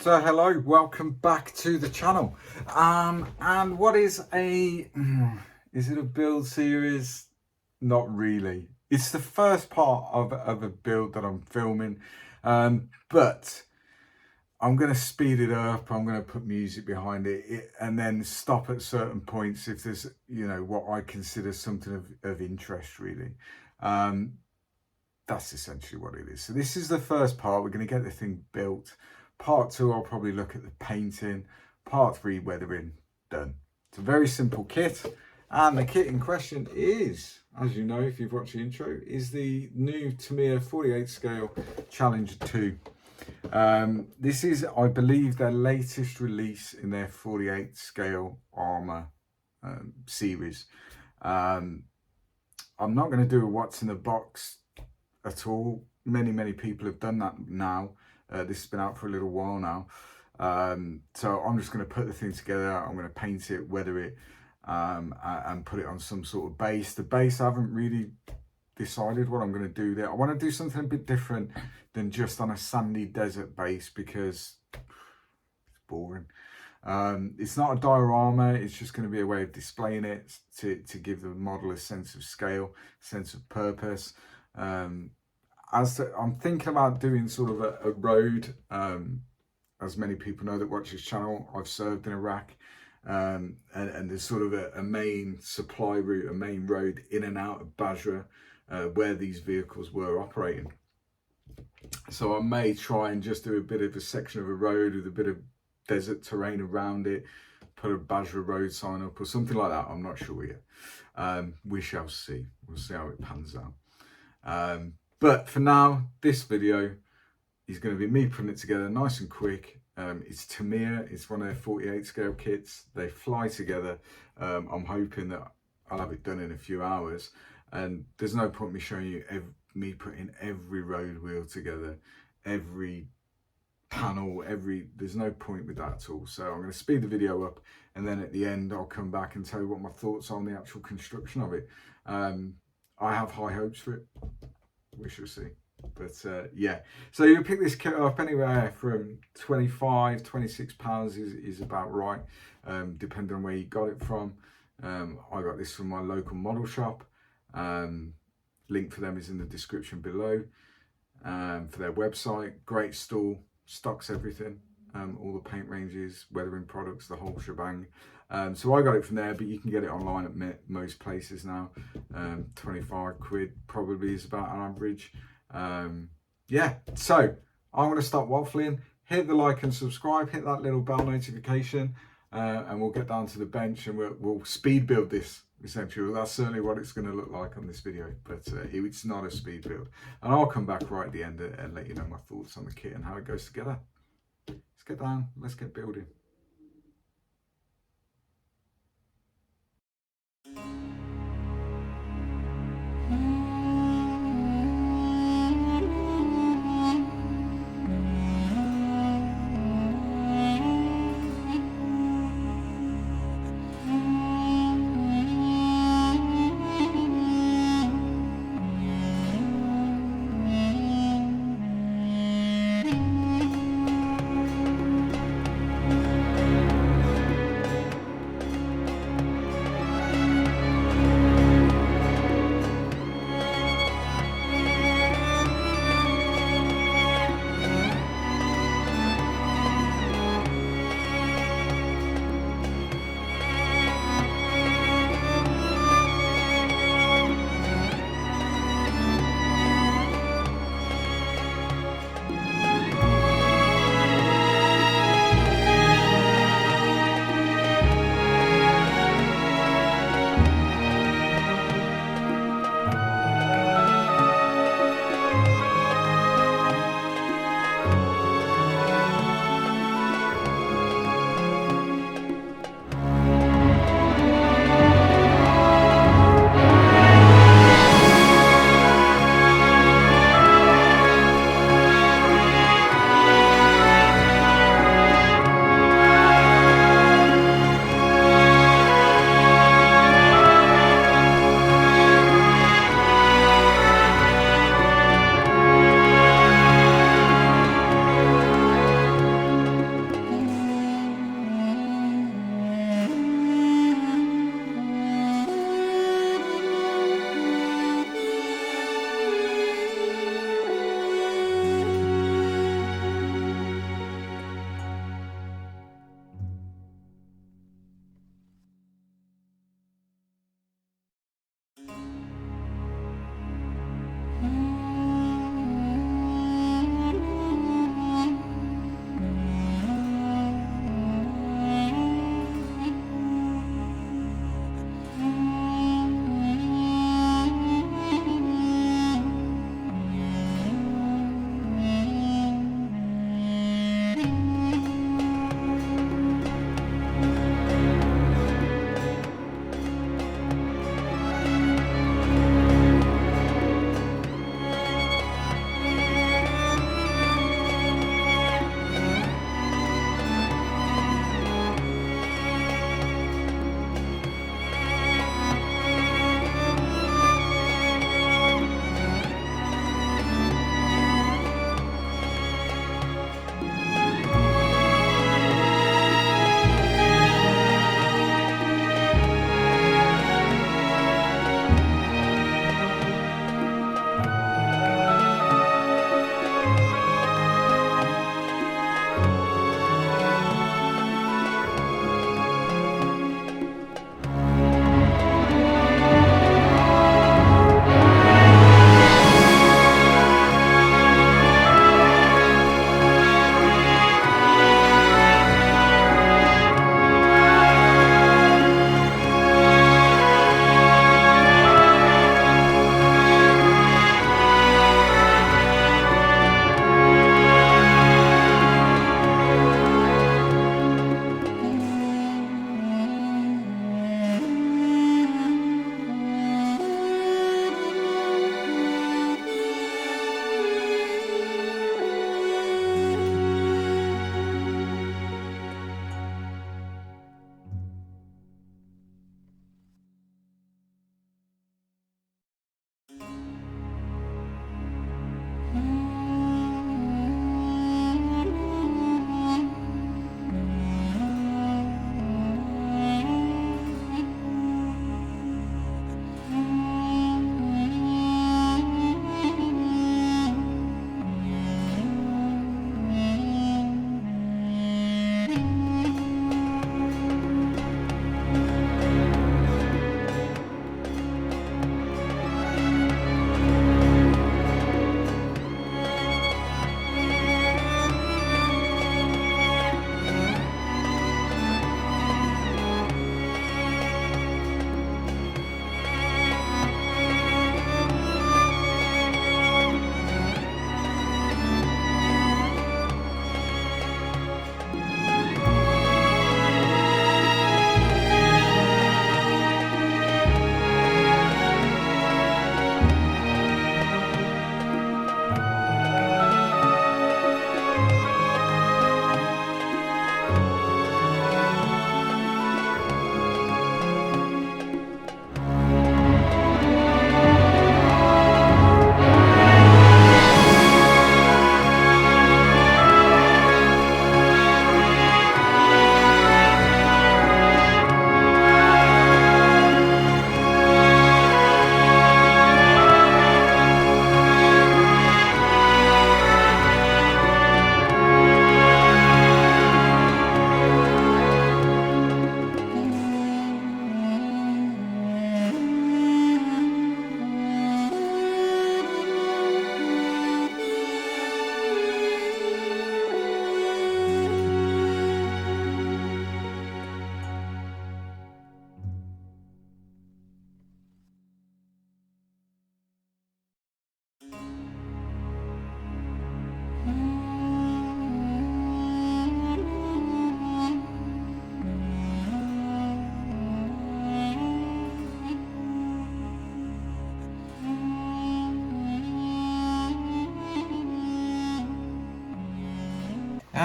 So hello, welcome back to the channel. And what is is it a build series? Not really. It's the first part of a build that I'm filming, but I'm going to speed it up. I'm going to put music behind it, and then stop at certain points if there's, what I consider something of interest, really. That's essentially what it is. So this is the first part. We're going to get the thing built. Part 2, I'll probably look at the painting. Part 3, weathering. Done. It's a very simple kit. And the kit in question is, as you know, if you've watched the intro, is the new Tamiya 48 scale Challenger 2. This is, I believe, their latest release in their 48 scale armour series. I'm not going to do a what's in the box at all. Many people have done that now. This has been out for a little while now. So I'm just going to put the thing together. I'm going to paint it, weather it, and put it on some sort of base. The base, I haven't really decided what I'm going to do there. I want to do something a bit different than just on a sandy desert base because it's boring. It's not a diorama. It's just going to be a way of displaying it to give the model a sense of scale, sense of purpose. I'm thinking about doing sort of a road. As many people know that watch this channel, I've served in Iraq, and there's sort of a main supply route, a main road in and out of Basra, where these vehicles were operating. So I may try and just do a bit of a section of a road with a bit of desert terrain around it, put a Basra road sign up or something like that. I'm not sure yet. We shall see. We'll see how it pans out. But for now, this video is going to be me putting it together nice and quick. It's Tamiya. It's one of their 48 scale kits. They fly together. I'm hoping that I'll have it done in a few hours. And there's no point me showing you me putting every road wheel together, every panel, there's no point with that at all. So I'm going to speed the video up, and then at the end I'll come back and tell you what my thoughts are on the actual construction of it. I have high hopes for it. We shall see. But yeah, so you pick this kit up anywhere from 25, 26 pounds is about right, depending on where you got it from. I got this from my local model shop. Link for them is in the description below. For their website, great store, stocks everything, all the paint ranges, weathering products, the whole shebang. So I got it from there, but you can get it online at most places now. 25 quid probably is about an average. Yeah, so I'm going to stop waffling. Hit the like and subscribe, hit that little bell notification, and we'll get down to the bench and we'll speed build this. Essentially, that's certainly what it's going to look like on this video, but it's not a speed build. And I'll come back right at the end and let you know my thoughts on the kit and how it goes together. Let's get down, let's get building.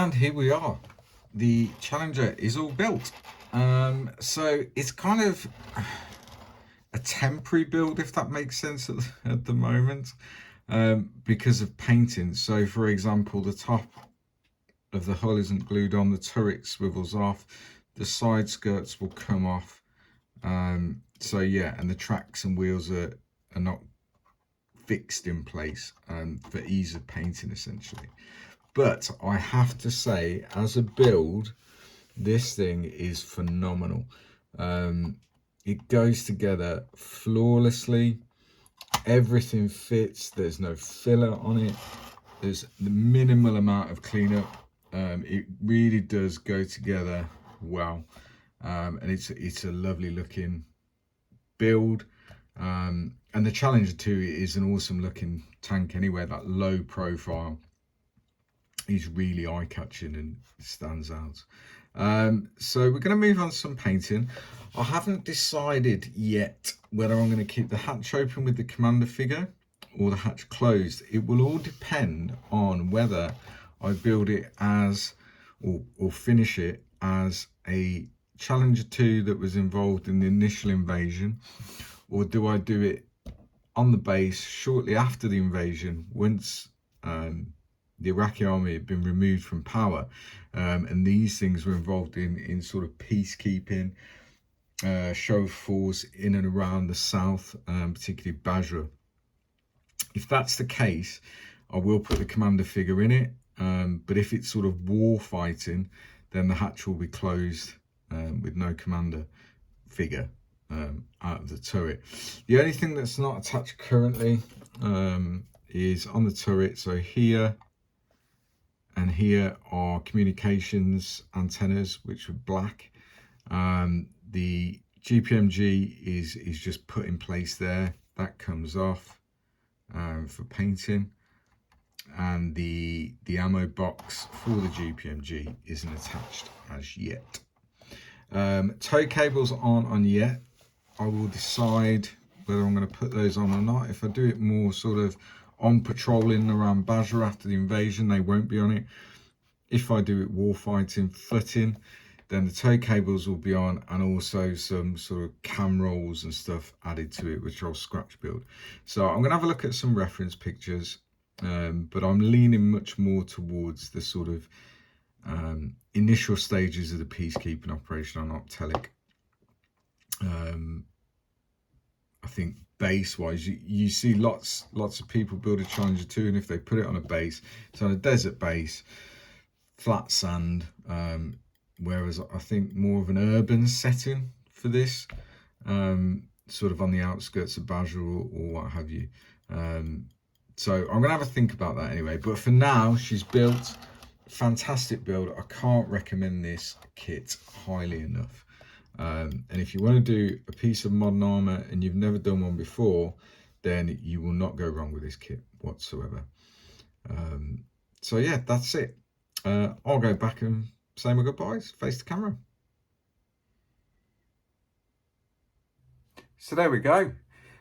And here we are. The Challenger is all built. So it's kind of a temporary build, if that makes sense at the moment, because of painting. So for example, the top of the hull isn't glued on, the turret swivels off, the side skirts will come off. So yeah, and the tracks and wheels are not fixed in place for ease of painting essentially. But I have to say, as a build, this thing is phenomenal. It goes together flawlessly. Everything fits. There's no filler on it. There's the minimal amount of cleanup. It really does go together well, and it's a lovely looking build. And the Challenger 2 is an awesome looking tank anyway. That low profile is really eye-catching and stands out. So we're going to move on to some painting. I haven't decided yet whether I'm going to keep the hatch open with the commander figure or the hatch closed. It will all depend on whether I build it as or finish it as a Challenger 2 that was involved in the initial invasion, or do I do it on the base shortly after the invasion, once the Iraqi army had been removed from power, and these things were involved in sort of peacekeeping, show of force in and around the south, particularly Basra. If that's the case, I will put the commander figure in it, but if it's sort of war fighting, then the hatch will be closed with no commander figure out of the turret. The only thing that's not attached currently is on the turret. So here and here are communications antennas, which are black. The GPMG is just put in place there. That comes off for painting, and the ammo box for the GPMG isn't attached as yet. Tow cables aren't on yet. I will decide whether I'm going to put those on or not. If I do it more sort of on patrolling around Basra after the invasion, they won't be on it. If I do it warfighting, footing, then the tow cables will be on, and also some sort of cam rolls and stuff added to it, which I'll scratch build. So I'm going to have a look at some reference pictures, but I'm leaning much more towards the sort of initial stages of the peacekeeping operation on Optelic. I think base wise, you see lots of people build a Challenger 2, and if they put it on a base, it's on a desert base, flat sand, whereas I think more of an urban setting for this, sort of on the outskirts of Basra or what have you. So I'm gonna have a think about that anyway, but for now she's built. Fantastic build. I can't recommend this kit highly enough. And if you want to do a piece of modern armor and you've never done one before, then you will not go wrong with this kit whatsoever. So yeah, that's it. I'll go back and say my goodbyes, face the camera. So there we go.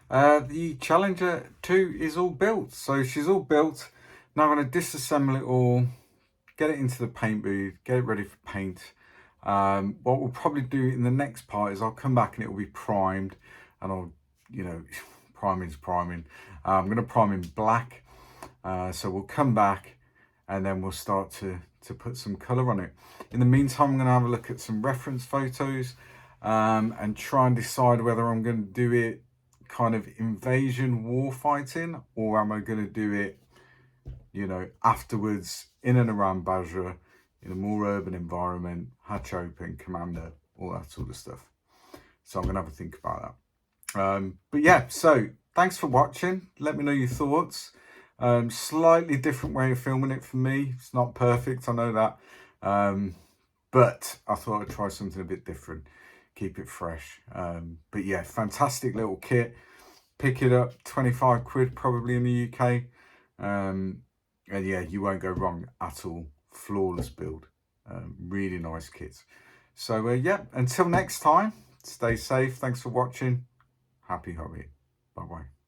The Challenger 2 is all built. So she's all built. Now I'm going to disassemble it all, get it into the paint booth, get it ready for paint. What we'll probably do in the next part is I'll come back and it will be primed, and I'll, priming's priming. I'm going to prime in black. So we'll come back and then we'll start to put some colour on it. In the meantime, I'm going to have a look at some reference photos and try and decide whether I'm going to do it kind of invasion war fighting, or am I going to do it, afterwards in and around Basra in a more urban environment, hatch open, commander, all that sort of stuff. So I'm going to have a think about that. But yeah, so thanks for watching. Let me know your thoughts. Slightly different way of filming it for me. It's not perfect, I know that. But I thought I'd try something a bit different, keep it fresh. But yeah, fantastic little kit. Pick it up, 25 quid probably in the UK. And yeah, you won't go wrong at all. Flawless build. Really nice kit. So yeah, until next time, stay safe. Thanks for watching. Happy hobbying. Bye bye.